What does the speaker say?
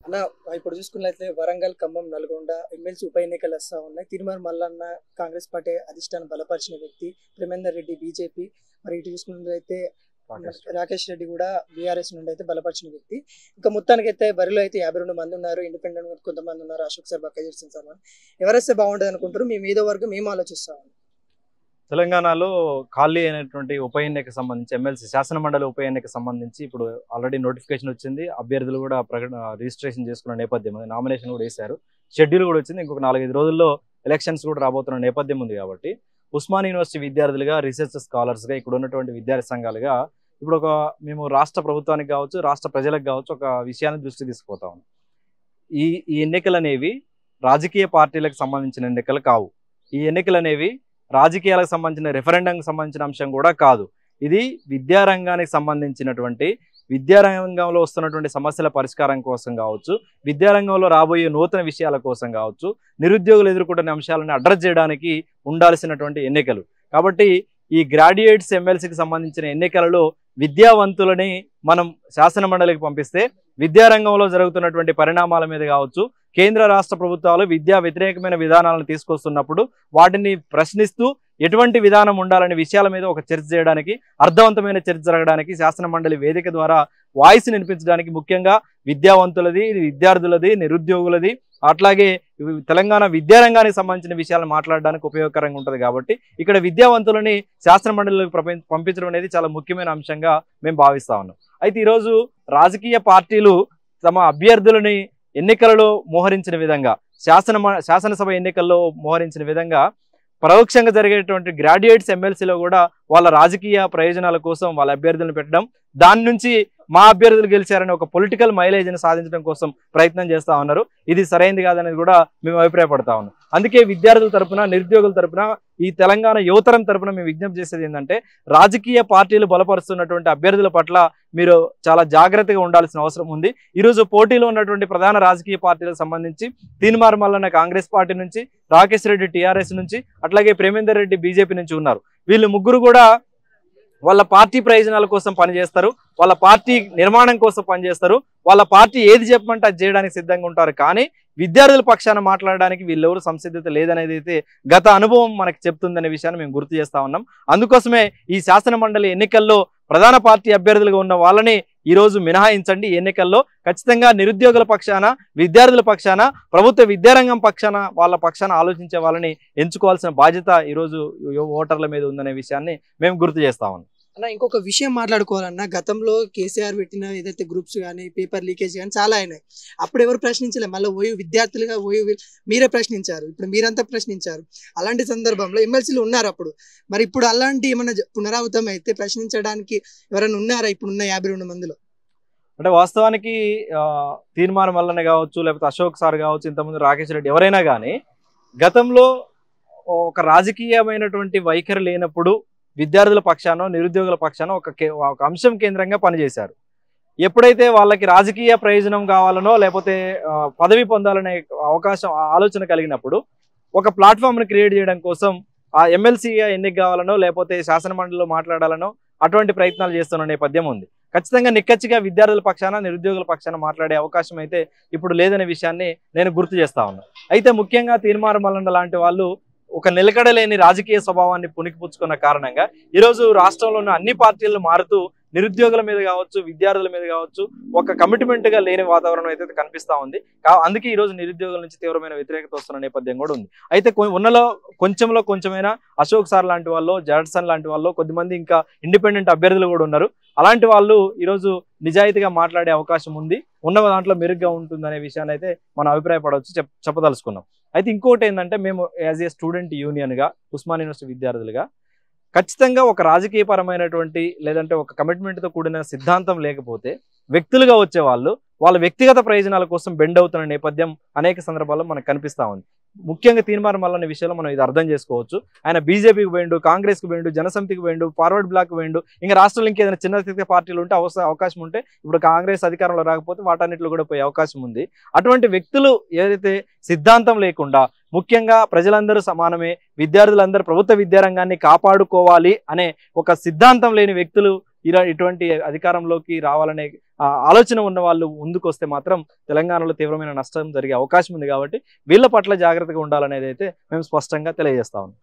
అన్న ఇప్పుడు చూసుకున్నట్లయితే వరంగల్, ఖమ్మం, నల్గొండ ఎమ్మెల్సీ ఉప ఎన్నికలు వస్తూ ఉన్నాయి. తిరుమల మల్లన్న కాంగ్రెస్ పార్టీ అధిష్టానం బలపరిచిన వ్యక్తి, ప్రేమేందర్ రెడ్డి బీజేపీ, మరి ఇటు చూసుకున్నట్లయితే రాకేష్ రెడ్డి కూడా బీఆర్ఎస్ నుండి అయితే బలపరిచిన వ్యక్తి. ఇంకా మొత్తానికి అయితే బరిలో అయితే 52 మంది ఉన్నారు. ఇండిపెండెంట్ కొంతమంది ఉన్నారు. అశోక్ సార్, బక్కజీర్ సింగ్ సార్, ఎవరైతే బాగుంటుంది అనుకుంటారు? మేము ఏదో వరకు మేము ఆలోచిస్తాము. తెలంగాణలో ఖాళీ అయినటువంటి ఉప ఎన్నికకు సంబంధించి ఎమ్మెల్సీ శాసన మండలి ఉప ఎన్నికకు సంబంధించి ఇప్పుడు ఆల్రెడీ నోటిఫికేషన్ వచ్చింది. అభ్యర్థులు కూడా రిజిస్ట్రేషన్ చేసుకున్న నేపథ్యం ఉంది. నామినేషన్ కూడా వేశారు. షెడ్యూల్ కూడా వచ్చింది. ఇంకొక 4-5 రోజుల్లో ఎలక్షన్స్ కూడా రాబోతున్న నేపథ్యం ఉంది. కాబట్టి ఉస్మాన్ యూనివర్సిటీ విద్యార్థులుగా, రీసెర్చ్ స్కాలర్స్గా, ఇక్కడ ఉన్నటువంటి విద్యార్థి సంఘాలుగా ఇప్పుడు మేము రాష్ట్ర ప్రభుత్వానికి కావచ్చు, రాష్ట్ర ప్రజలకు కావచ్చు ఒక విషయాన్ని దృష్టి తీసుకుపోతా ఉన్నాం. ఈ ఎన్నికలు అనేవి రాజకీయ పార్టీలకు సంబంధించిన ఎన్నికలు కావు. ఈ ఎన్నికలు అనేవి రాజకీయాలకు సంబంధించిన రెఫరెండంకి సంబంధించిన అంశం కూడా కాదు. ఇది విద్యారంగానికి సంబంధించినటువంటి విద్యారంగంలో వస్తున్నటువంటి సమస్యల పరిష్కారం కోసం కావచ్చు, విద్యారంగంలో రాబోయే నూతన విషయాల కోసం కావచ్చు, నిరుద్యోగులు ఎదుర్కొంటున్న అంశాలను అడ్రస్ చేయడానికి ఉండాల్సినటువంటి ఎన్నికలు. కాబట్టి ఈ గ్రాడ్యుయేట్స్ ఎమ్మెల్సీకి సంబంధించిన ఎన్నికలలో విద్యావంతులని మనం శాసన మండలికి పంపిస్తే విద్యారంగంలో జరుగుతున్నటువంటి పరిణామాల మీద కావచ్చు, కేంద్ర రాష్ట్ర ప్రభుత్వాలు విద్యా వ్యతిరేకమైన విధానాలను తీసుకొస్తున్నప్పుడు వాటిని ప్రశ్నిస్తూ ఎటువంటి విధానం ఉండాలనే విషయాల మీద ఒక చర్చ చేయడానికి, అర్థవంతమైన చర్చ జరగడానికి శాసన మండలి వేదిక ద్వారా వాయిస్ వినిపించడానికి, ముఖ్యంగా విద్యావంతులది, విద్యార్థులది, నిరుద్యోగులది, అట్లాగే తెలంగాణ విద్యారంగానికి సంబంధించిన విషయాలను మాట్లాడడానికి ఉపయోగకరంగా ఉంటుంది. కాబట్టి ఇక్కడ విద్యావంతులని శాసన మండలికి పంపించడం అనేది చాలా ముఖ్యమైన అంశంగా మేము భావిస్తా ఉన్నాం. అయితే ఈరోజు రాజకీయ పార్టీలు తమ అభ్యర్థులని ఎన్నికలలో మోహరించిన విధంగా, శాసనసభ ఎన్నికల్లో మోహరించిన విధంగా పరోక్షంగా జరిగేటువంటి గ్రాడ్యుయేట్స్ ఎమ్మెల్సీలో కూడా వాళ్ళ రాజకీయ ప్రయోజనాల కోసం వాళ్ళ అభ్యర్థులను పెట్టడం, దాని నుంచి మా అభ్యర్థులు గెలిచారని ఒక పొలిటికల్ మైలేజ్ని సాధించడం కోసం ప్రయత్నం చేస్తూ ఉన్నారు. ఇది సరైనది కాదనేది కూడా మేము అభిప్రాయపడతా ఉన్నాం. అందుకే విద్యార్థుల తరపున, నిరుద్యోగుల తరపున, ఈ తెలంగాణ యువతరం తరపున మేము విజ్ఞప్తి చేసేది ఏంటంటే, రాజకీయ పార్టీలు బలపరుస్తున్నటువంటి అభ్యర్థుల పట్ల మీరు చాలా జాగ్రత్తగా ఉండాల్సిన అవసరం ఉంది. ఈరోజు పోటీలో ఉన్నటువంటి ప్రధాన రాజకీయ పార్టీలకు సంబంధించి తీన్మార్ మల్లన్న కాంగ్రెస్ పార్టీ నుంచి, రాకేష్ రెడ్డి టీఆర్ఎస్ నుంచి, అట్లాగే ప్రేమేందర్ రెడ్డి బీజేపీ నుంచి ఉన్నారు. వీళ్ళు ముగ్గురు కూడా వాళ్ళ పార్టీ ప్రయోజనాల కోసం పనిచేస్తారు, వాళ్ళ పార్టీ నిర్మాణం కోసం పనిచేస్తారు, వాళ్ళ పార్టీ ఏది చెప్పమంటే అది చేయడానికి సిద్ధంగా ఉంటారు. కానీ విద్యార్థుల పక్షాన మాట్లాడడానికి వీళ్ళెవరు సంసిద్ధత లేదనేది అయితే గత అనుభవం మనకు చెప్తుందనే విషయాన్ని మేము గుర్తు చేస్తా ఉన్నాం. అందుకోసమే ఈ శాసన మండలి ఎన్నికల్లో ప్రధాన పార్టీ అభ్యర్థులుగా ఉన్న వాళ్ళని ఈరోజు మినహాయించండి. ఎన్నికల్లో ఖచ్చితంగా నిరుద్యోగుల పక్షాన, విద్యార్థుల పక్షాన, ప్రభుత్వ విద్యారంగం పక్షాన, వాళ్ళ పక్షాన ఆలోచించే వాళ్ళని ఎంచుకోవాల్సిన బాధ్యత ఈరోజు ఓటర్ల మీద ఉందనే విషయాన్ని మేము గుర్తు చేస్తా ఉన్నాం. అన్న ఇంకొక విషయం మాట్లాడుకోవాలన్నా, గతంలో కేసీఆర్ పెట్టిన ఏదైతే గ్రూప్స్ కానీ, పేపర్ లీకేజ్ కానీ చాలా అయినాయి. అప్పుడు ఎవరు ప్రశ్నించలేదు. మళ్ళీ విద్యార్థులుగా మీరే ప్రశ్నించారు. ఇప్పుడు మీరంతా ప్రశ్నించారు. అలాంటి సందర్భంలో ఎమ్మెల్సీలు ఉన్నారు అప్పుడు. మరి ఇప్పుడు అలాంటి ఏమన్నా పునరావృతం అయితే ప్రశ్నించడానికి ఎవరైనా ఉన్నారా ఇప్పుడున్న 52 మందిలో? అంటే వాస్తవానికి తీర్మానం వల్లనే కావచ్చు, లేకపోతే అశోక్ సార్ కావచ్చు, ఇంతకుముందు రాకేష్ రెడ్డి, ఎవరైనా కానీ గతంలో ఒక రాజకీయమైనటువంటి వైఖరి లేనప్పుడు విద్యార్థుల పక్షానో, నిరుద్యోగుల పక్షానో ఒక అంశం కేంద్రంగా పనిచేశారు. ఎప్పుడైతే వాళ్ళకి రాజకీయ ప్రయోజనం కావాలనో, లేకపోతే పదవి పొందాలనే ఆలోచన కలిగినప్పుడు ఒక ప్లాట్ఫామ్ని క్రియేట్ చేయడం కోసం ఆ ఎమ్మెల్సీగా ఎన్నిక కావాలనో, లేకపోతే శాసన మండలిలో మాట్లాడాలనో అటువంటి ప్రయత్నాలు చేస్తున్న నేపథ్యం ఉంది. ఖచ్చితంగా నిక్కచ్చిగా విద్యార్థుల పక్షాన, నిరుద్యోగుల పక్షాన మాట్లాడే అవకాశం అయితే ఇప్పుడు లేదనే విషయాన్ని నేను గుర్తు చేస్తా ఉన్నాను. అయితే ముఖ్యంగా తీర్మానం మల్లన్న లాంటి వాళ్ళు ఒక నిలకడలేని రాజకీయ స్వభావాన్ని పుణికిపుచ్చుకున్న కారణంగా ఈరోజు రాష్ట్రంలో ఉన్న అన్ని పార్టీలు మారుతూ నిరుద్యోగుల మీద కావచ్చు, విద్యార్థుల మీద కావచ్చు ఒక కమిట్మెంట్గా లేని వాతావరణం అయితే కనిపిస్తూ ఉంది. అందుకే ఈరోజు నిరుద్యోగుల నుంచి తీవ్రమైన వ్యతిరేకత వస్తున్న నేపథ్యం కూడా ఉంది. అయితే ఉన్నలో కొంచెమైనా అశోక్ సార్ లాంటి వాళ్ళు, జాడ్సన్ లాంటి వాళ్ళు, కొద్దిమంది ఇంకా ఇండిపెండెంట్ అభ్యర్థులు కూడా ఉన్నారు. అలాంటి వాళ్ళు ఈరోజు నిజాయితీగా మాట్లాడే అవకాశం ఉంది, ఉన్న దాంట్లో మెరుగ్గా ఉంటుందనే విషయాన్ని అయితే మనం అభిప్రాయపడవచ్చు, చెప్పదలుచుకున్నాం. అయితే ఇంకోటి ఏంటంటే, మేము యాజ్ ఏ స్టూడెంట్ యూనియన్గా, ఉస్మాన్ యూనివర్సిటీ విద్యార్థులుగా ఖచ్చితంగా ఒక రాజకీయపరమైనటువంటి లేదంటే ఒక కమిట్మెంట్తో కూడిన సిద్ధాంతం లేకపోతే వ్యక్తులుగా వచ్చే వాళ్ళు వాళ్ళ వ్యక్తిగత ప్రయోజనాల కోసం బెండ్ అవుతున్న నేపథ్యం అనేక సందర్భాల్లో మనకు కనిపిస్తూ ఉంది. ముఖ్యంగా తీర్మానం మల్లన్న విషయంలో మనం ఇది అర్థం చేసుకోవచ్చు. ఆయన బీజేపీకి పోయిండు, కాంగ్రెస్కి పోయిండు, జనసమితికి పోయిండు, ఫార్వర్డ్ బ్లాక్ పోయిండు. ఇంకా రాష్ట్రంలో ఇంకేదైనా చిన్న పార్టీలు ఉంటే అవకాశం ఉంటే, ఇప్పుడు కాంగ్రెస్ అధికారంలో రాకపోతే వాటన్నిటిలో కూడా పోయే అవకాశం ఉంది. అటువంటి వ్యక్తులు ఏదైతే సిద్ధాంతం లేకుండా, ముఖ్యంగా ప్రజలందరూ సమానమే, విద్యార్థులందరూ ప్రభుత్వ విద్యారంగాన్ని కాపాడుకోవాలి అనే ఒక సిద్ధాంతం లేని వ్యక్తులు ఇటువంటి అధికారంలోకి రావాలనే ఆలోచన ఉన్న వాళ్ళు ముందుకు వస్తే మాత్రం తెలంగాణలో తీవ్రమైన నష్టం జరిగే అవకాశం ఉంది. కాబట్టి వీళ్ళ పట్ల జాగ్రత్తగా ఉండాలనేది అయితే మేము స్పష్టంగా తెలియజేస్తా ఉన్నాం.